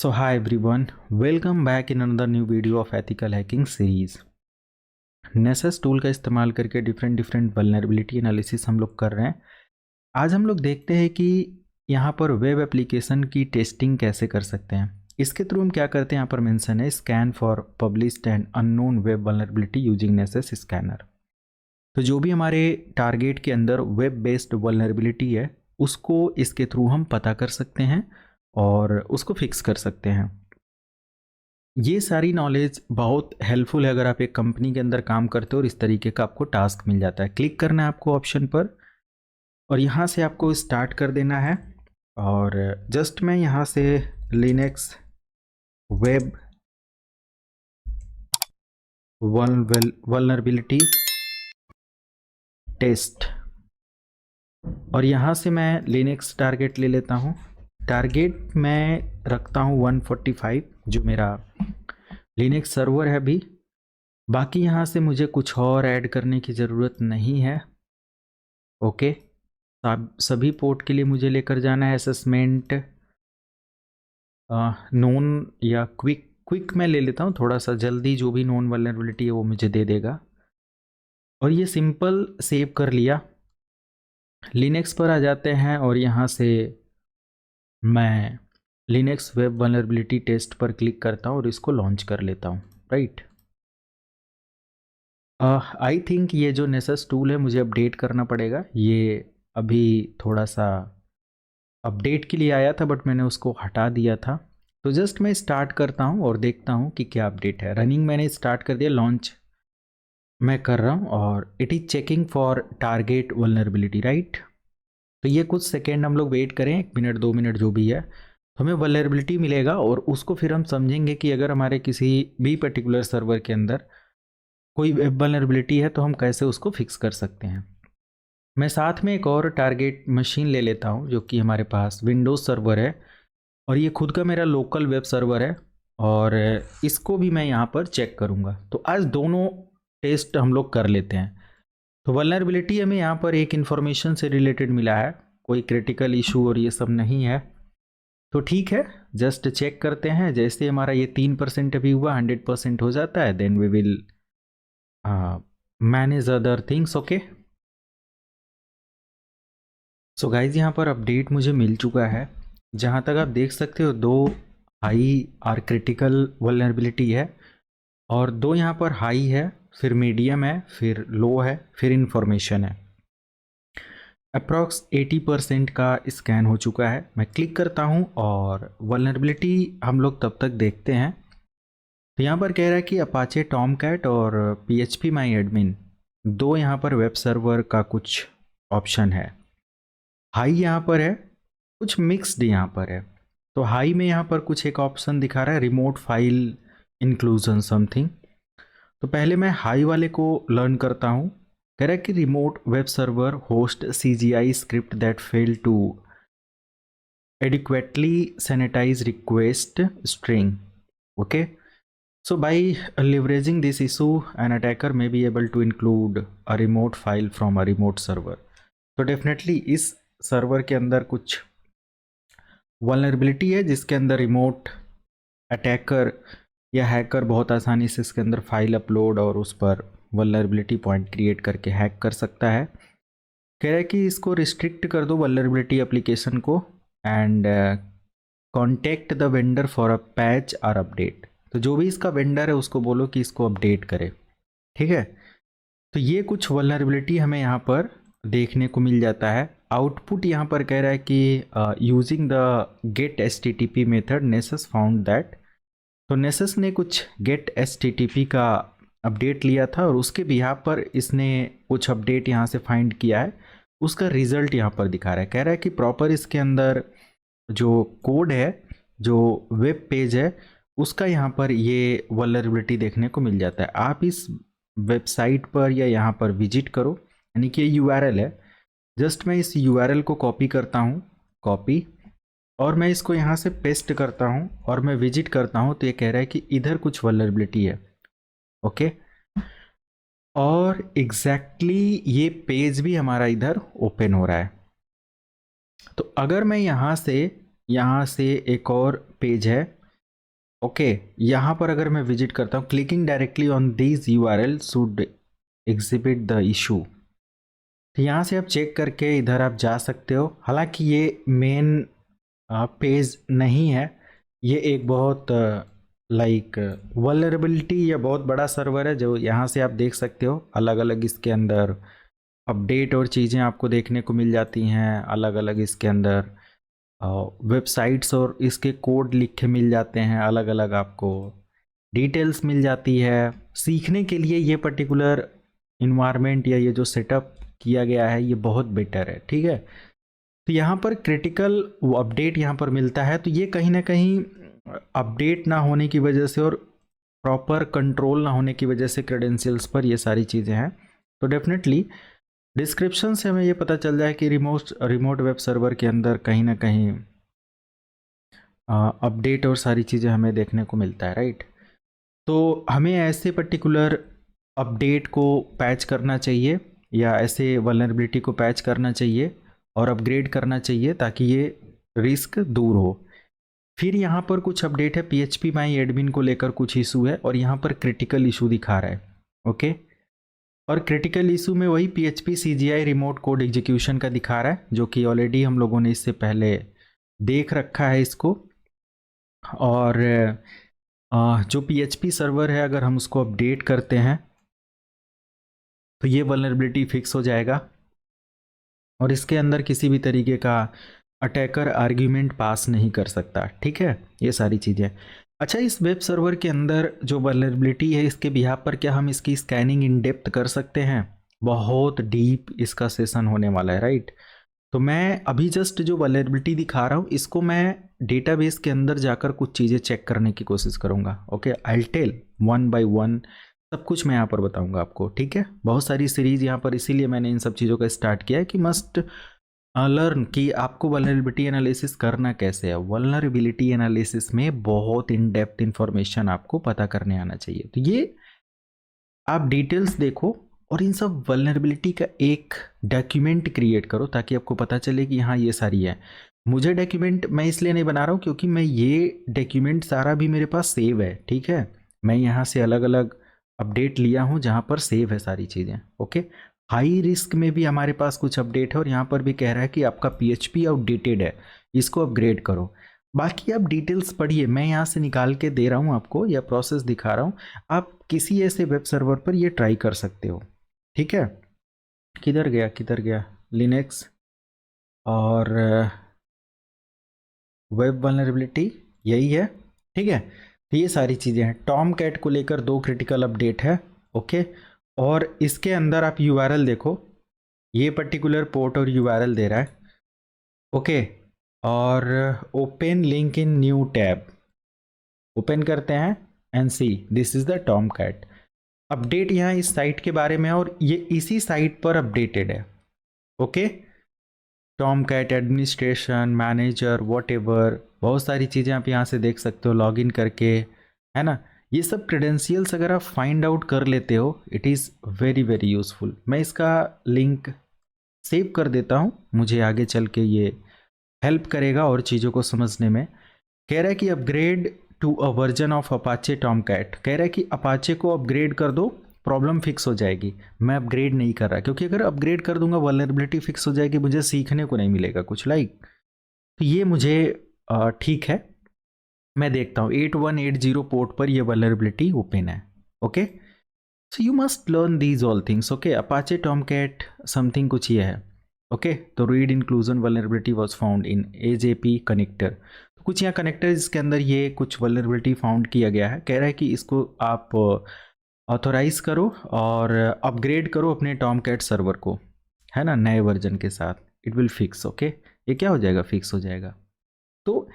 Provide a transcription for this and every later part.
So hi everyone, welcome back in another new video of ethical hacking series. Nessus tool का इस्तेमाल करके different vulnerability analysis हम लोग कर रहे हैं। आज हम लोग देखते हैं कि यहाँ पर वेब एप्लीकेशन की टेस्टिंग कैसे कर सकते हैं। इसके थ्रू हम क्या करते हैं, यहाँ पर मेंशन है scan for published and unknown web vulnerability using Nessus scanner. तो जो भी हमारे टारगेट के अंदर वेब बेस्ड वल्नरेबिलिटी है उसको इसके थ्रू हम पता कर सकते हैं और उसको फिक्स कर सकते हैं। ये सारी नॉलेज बहुत हेल्पफुल है अगर आप एक कंपनी के अंदर काम करते हो और इस तरीके का आपको टास्क मिल जाता है। क्लिक करना है आपको ऑप्शन पर और यहाँ से आपको स्टार्ट कर देना है और जस्ट मैं यहाँ से लिनक्स वेब वल्नरेबिलिटी टेस्ट और यहाँ से मैं लिनक्स टारगेट ले लेता हूँ। टारगेट मैं रखता हूँ 145 जो मेरा लिनक्स सर्वर है अभी। बाकी यहाँ से मुझे कुछ और ऐड करने की ज़रूरत नहीं है। ओके, सभी पोर्ट के लिए मुझे लेकर जाना है असेसमेंट नोन या क्विक मैं ले लेता हूँ, थोड़ा सा जल्दी जो भी नोन वल्नरेबिलिटी है वो मुझे दे देगा। और ये सिंपल सेव कर लिया। लिनक्स पर आ जाते हैं और यहाँ से मैं लिनक्स वेब वल्नरेबिलिटी टेस्ट पर क्लिक करता हूँ और इसको लॉन्च कर लेता हूँ। राइट, आई थिंक ये जो नेसेस टूल है मुझे अपडेट करना पड़ेगा। ये अभी थोड़ा सा अपडेट के लिए आया था बट मैंने उसको हटा दिया था। तो जस्ट मैं स्टार्ट करता हूँ और देखता हूँ कि क्या अपडेट है। रनिंग मैंने स्टार्ट कर दिया, लॉन्च मैं कर रहा हूँ और it is checking for target vulnerability. Right, तो ये कुछ सेकेंड हम लोग वेट करें, 1 मिनट 2 मिनट जो भी है, तो हमें वल्नरेबिलिटी मिलेगा और उसको फिर हम समझेंगे कि अगर हमारे किसी भी पर्टिकुलर सर्वर के अंदर कोई वेब वल्नरेबिलिटी है तो हम कैसे उसको फिक्स कर सकते हैं। मैं साथ में एक और टारगेट मशीन ले लेता हूँ जो कि हमारे पास विंडोज़ सर्वर है और ये खुद का मेरा लोकल वेब सर्वर है और इसको भी मैं यहाँ पर चेक करूँगा। तो आज दोनों टेस्ट हम लोग कर लेते हैं। तो वल्नरेबिलिटी हमें यहाँ पर एक इन्फॉर्मेशन से रिलेटेड मिला है, कोई क्रिटिकल इशू और ये सब नहीं है, तो ठीक है। जस्ट चेक करते हैं। जैसे हमारा ये 3% अभी हुआ, 100% हो जाता है, then we will manage other things. Okay, so guys यहाँ पर अपडेट मुझे मिल चुका है। जहाँ तक आप देख सकते हो 2 हाई आर क्रिटिकल वल्नरेबिलिटी है और 2 यहाँ पर हाई है, फिर मीडियम है, फिर लो है, फिर इंफॉर्मेशन है। अप्रॉक्स 80% का स्कैन हो चुका है। मैं क्लिक करता हूँ और वल्नरेबिलिटी हम लोग तब तक देखते हैं। तो यहाँ पर कह रहा है कि अपाचे टॉमकैट और PHP माई एडमिन 2 यहाँ पर वेब सर्वर का कुछ ऑप्शन है। हाई यहाँ पर है, कुछ मिक्स्ड यहाँ पर है। तो हाई में यहाँ पर कुछ एक ऑप्शन दिखा रहा है रिमोट फाइल इंक्लूजन समथिंग। तो पहले मैं हाई वाले को लर्न करता हूँ। कह रहा है कि remote web server host CGI script that fail to adequately sanitize request string. Okay, so by leveraging this issue an attacker may be able to include a remote file from a remote server. तो definitely इस server के अंदर कुछ vulnerability है जिसके अंदर remote attacker या hacker बहुत आसानी से इसके अंदर फाइल अपलोड और उस पर वल्नरेबिलिटी पॉइंट क्रिएट करके हैक कर सकता है। कह रहा है कि इसको रिस्ट्रिक्ट कर दो वल्नरेबिलिटी एप्लीकेशन को and contact the vendor for a patch और अपडेट। तो जो भी इसका वेंडर है उसको बोलो कि इसको अपडेट करे। ठीक है, तो ये कुछ वल्नरेबिलिटी हमें यहाँ पर देखने को मिल जाता है। आउटपुट यहाँ पर कह रहा है कि using the get HTTP method Nessus found that. तो नेसेस ने कुछ गेट HTTP का अपडेट लिया था और उसके बिहाफ पर इसने कुछ अपडेट यहाँ से फाइंड किया है। उसका रिजल्ट यहाँ पर दिखा रहा है। कह रहा है कि प्रॉपर इसके अंदर जो कोड है, जो वेब पेज है, उसका यहाँ पर ये वल्नरेबिलिटी देखने को मिल जाता है। आप इस वेबसाइट पर या यहाँ पर विजिट करो, यानी कि ये URL है। जस्ट मैं इस URL को कॉपी करता हूँ, कॉपी, और मैं इसको यहाँ से पेस्ट करता हूँ और मैं विजिट करता हूँ। तो ये कह रहा है कि इधर कुछ वल्नरेबिलिटी है। ओके, और एग्जैक्टली ये पेज भी हमारा इधर ओपन हो रहा है। तो अगर मैं यहाँ से एक और पेज है ओके, यहाँ पर अगर मैं विजिट करता हूँ, clicking directly on this URL should exhibit the issue. तो यहाँ से आप चेक करके इधर आप जा सकते हो। हालांकि ये मेन पेज नहीं है, ये एक बहुत लाइक वल्नरेबिलिटी या बहुत बड़ा सर्वर है, जो यहाँ से आप देख सकते हो। अलग अलग इसके अंदर अपडेट और चीज़ें आपको देखने को मिल जाती हैं। अलग अलग इसके अंदर वेबसाइट्स और इसके कोड लिखे मिल जाते हैं। अलग अलग आपको डिटेल्स मिल जाती है। सीखने के लिए ये पर्टिकुलर इन्वायरमेंट या ये जो सेटअप किया गया है ये बहुत बेटर है, ठीक है। तो यहाँ पर क्रिटिकल अपडेट यहाँ पर मिलता है। तो ये कहीं ना कहीं अपडेट ना होने की वजह से और प्रॉपर कंट्रोल ना होने की वजह से क्रेडेंशियल्स पर ये सारी चीज़ें हैं। तो डेफिनेटली डिस्क्रिप्शन से हमें ये पता चल जाए कि रिमोट वेब सर्वर के अंदर कहीं ना कहीं अपडेट और सारी चीज़ें हमें देखने को मिलता है, राइट। तो हमें ऐसे पर्टिकुलर अपडेट को पैच करना चाहिए या ऐसे वल्नरेबिलिटी को पैच करना चाहिए और अपग्रेड करना चाहिए ताकि ये रिस्क दूर हो। फिर यहाँ पर कुछ अपडेट है, PHP माई एडमिन को लेकर कुछ इशू है और यहाँ पर क्रिटिकल इशू दिखा रहा है, ओके। और क्रिटिकल इशू में वही PHP CGI remote code execution का दिखा रहा है, जो कि ऑलरेडी हम लोगों ने इससे पहले देख रखा है इसको। और जो PHP सर्वर है अगर हम उसको अपडेट करते हैं तो ये वल्नरेबिलिटी फिक्स हो जाएगा और इसके अंदर किसी भी तरीके का अटैकर आर्ग्यूमेंट पास नहीं कर सकता, ठीक है। ये सारी चीज़ें। अच्छा, इस वेब सर्वर के अंदर जो वल्नरेबिलिटी है इसके बिहाफ पर क्या हम इसकी स्कैनिंग इन डेप्थ कर सकते हैं? बहुत डीप इसका सेशन होने वाला है, राइट। तो मैं अभी जस्ट जो वल्नरेबिलिटी दिखा रहा हूँ इसको मैं डेटाबेस के अंदर जाकर कुछ चीज़ें चेक करने की कोशिश करूँगा, okay. I tell one by one सब कुछ मैं यहाँ पर बताऊँगा आपको, ठीक है। बहुत सारी सीरीज़ यहाँ पर इसीलिए मैंने इन सब चीज़ों का स्टार्ट किया है कि मस्ट लर्न कि आपको वल्नरेबिलिटी एनालिसिस करना कैसे है। वल्नरेबिलिटी एनालिसिस में बहुत इन डेप्थ इंफॉर्मेशन आपको पता करने आना चाहिए। तो ये आप डिटेल्स देखो और इन सब वल्नरेबिलिटी का एक डॉक्यूमेंट क्रिएट करो ताकि आपको पता चले कि हाँ ये सारी है। मुझे डॉक्यूमेंट मैं इसलिए नहीं बना रहा हूँ क्योंकि मैं ये डॉक्यूमेंट सारा भी मेरे पास सेव है, ठीक है। मैं यहाँ से अलग अलग अपडेट लिया हूँ जहाँ पर सेव है सारी चीज़ें, ओके। हाई रिस्क में भी हमारे पास कुछ अपडेट है और यहाँ पर भी कह रहा है कि आपका PHP आउटडेटेड है, इसको अपग्रेड करो। बाकी आप डिटेल्स पढ़िए, मैं यहाँ से निकाल के दे रहा हूँ आपको या प्रोसेस दिखा रहा हूँ। आप किसी ऐसे वेब सर्वर पर ये ट्राई कर सकते हो, ठीक है। किधर गया लिनक्स और वेब वल्नरेबिलिटी, यही है, ठीक है। तो ये सारी चीज़ें हैं। टॉम कैट को लेकर 2 क्रिटिकल अपडेट है, ओके। और इसके अंदर आप URL देखो, ये पर्टिकुलर पोर्ट और URL दे रहा है, ओके। और open link in new tab, open करते हैं and see this is the Tomcat update. यहाँ इस साइट के बारे में और ये इसी साइट पर अपडेटेड है, okay. Tomcat administration manager whatever, बहुत सारी चीज़ें आप यहाँ से देख सकते हो लॉग इन करके, है ना। ये सब क्रेडेंशियल्स अगर आप फाइंड आउट कर लेते हो it is very very useful. मैं इसका लिंक सेव कर देता हूँ, मुझे आगे चल के ये हेल्प करेगा और चीज़ों को समझने में। कह रहा है कि upgrade to a version of Apache Tomcat, कह रहा है कि अपाचे को अपग्रेड कर दो, प्रॉब्लम फिक्स हो जाएगी। मैं अपग्रेड नहीं कर रहा क्योंकि अगर अपग्रेड कर दूंगा वल्नरेबिलिटी फिक्स हो जाएगी, मुझे सीखने को नहीं मिलेगा कुछ, लाइक। तो ये मुझे ठीक है, मैं देखता हूँ 8180 पोर्ट पर ये वल्नरेबिलिटी ओपन है, okay. So you must learn these all things, okay. Apache Tomcat something कुछ ये है, ओके। तो read inclusion vulnerability was found in AJP connector, तो कुछ यहाँ कनेक्टर इसके अंदर ये कुछ वल्नरेबिलिटी फाउंड किया गया है। कह रहा है कि इसको आप ऑथोराइज करो और अपग्रेड करो अपने टॉम कैट सर्वर को, है ना, नए वर्जन के साथ। It will fix, okay. ये क्या हो जाएगा, फिक्स हो जाएगा। तो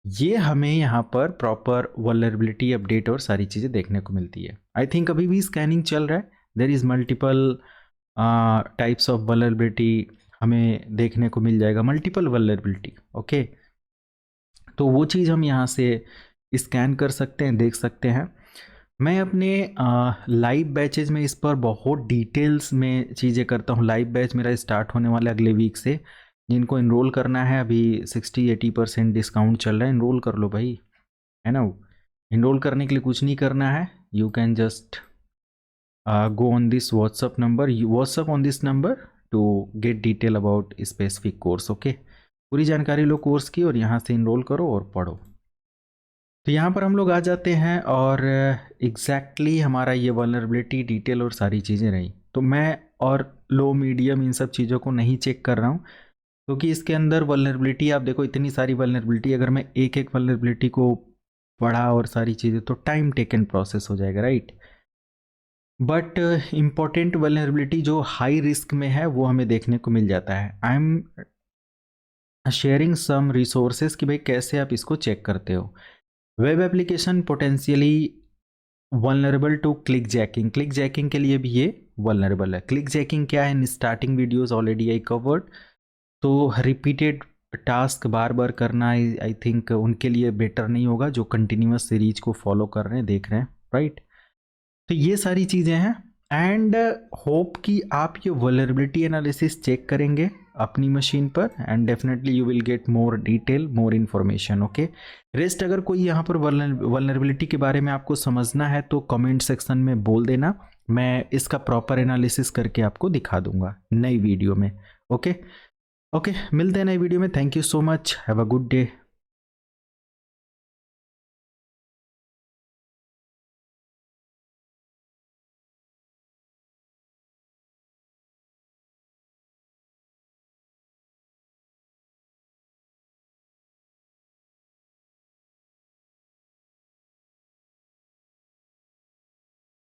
ये हमें यहाँ पर प्रॉपर वल्नरेबिलिटी अपडेट और सारी चीज़ें देखने को मिलती है। आई थिंक अभी भी स्कैनिंग चल रहा है, there is multiple types of vulnerability हमें देखने को मिल जाएगा, मल्टीपल वल्नरेबिलिटी, ओके। तो वो चीज़ हम यहाँ से स्कैन कर सकते हैं, देख सकते हैं। मैं अपने लाइव बैचेज में इस पर बहुत डिटेल्स में चीज़ें करता हूँ। लाइव बैच मेरा स्टार्ट होने वाला है अगले वीक से। जिनको इनरोल करना है अभी 60-80% डिस्काउंट चल रहा है, इनरोल कर लो भाई, है ना। इनरोल करने के लिए कुछ नहीं करना है, you can just go on this WhatsApp number, WhatsApp on this number to get detail about specific course. Okay, पूरी जानकारी लो कोर्स की और यहाँ से इनरोल करो और पढ़ो। तो यहाँ पर हम लोग आ जाते हैं और एग्जैक्टली हमारा ये वल्नरेबिलिटी डिटेल और सारी चीज़ें रही। तो मैं और लो मीडियम इन सब चीज़ों को नहीं चेक कर रहा हूँ, क्योंकि इसके अंदर वल्नरेबिलिटी आप देखो इतनी सारी वल्नरेबिलिटी, अगर मैं एक एक वल्नरेबिलिटी को पढ़ा और सारी चीज़ें तो टाइम टेकन प्रोसेस हो जाएगा, राइट। बट इम्पॉर्टेंट वल्नरेबिलिटी जो हाई रिस्क में है वो हमें देखने को मिल जाता है। I am sharing some resources कि भाई कैसे आप इसको चेक करते हो। Web application potentially vulnerable to clickjacking, clickjacking के लिए भी ये वल्नरेबल है। क्लिक जैकिंग क्या है, in starting videos already I covered. तो रिपीटेड टास्क बार बार करना आई थिंक उनके लिए बेटर नहीं होगा जो कंटिन्यूस सीरीज को फॉलो कर रहे हैं, देख रहे हैं, राइट। तो ये सारी चीज़ें हैं एंड होप कि आप ये वल्नरेबिलिटी एनालिसिस चेक करेंगे अपनी मशीन पर and definitely you will get more detail, more information. Okay, rest अगर कोई यहाँ पर वल्नरेबिलिटी के बारे में आपको समझना है तो कमेंट सेक्शन में बोल देना, मैं इसका प्रॉपर एनालिसिस करके आपको दिखा दूंगा नई वीडियो में। ओके, मिलते हैं नई वीडियो में। Thank you so much, have a good day.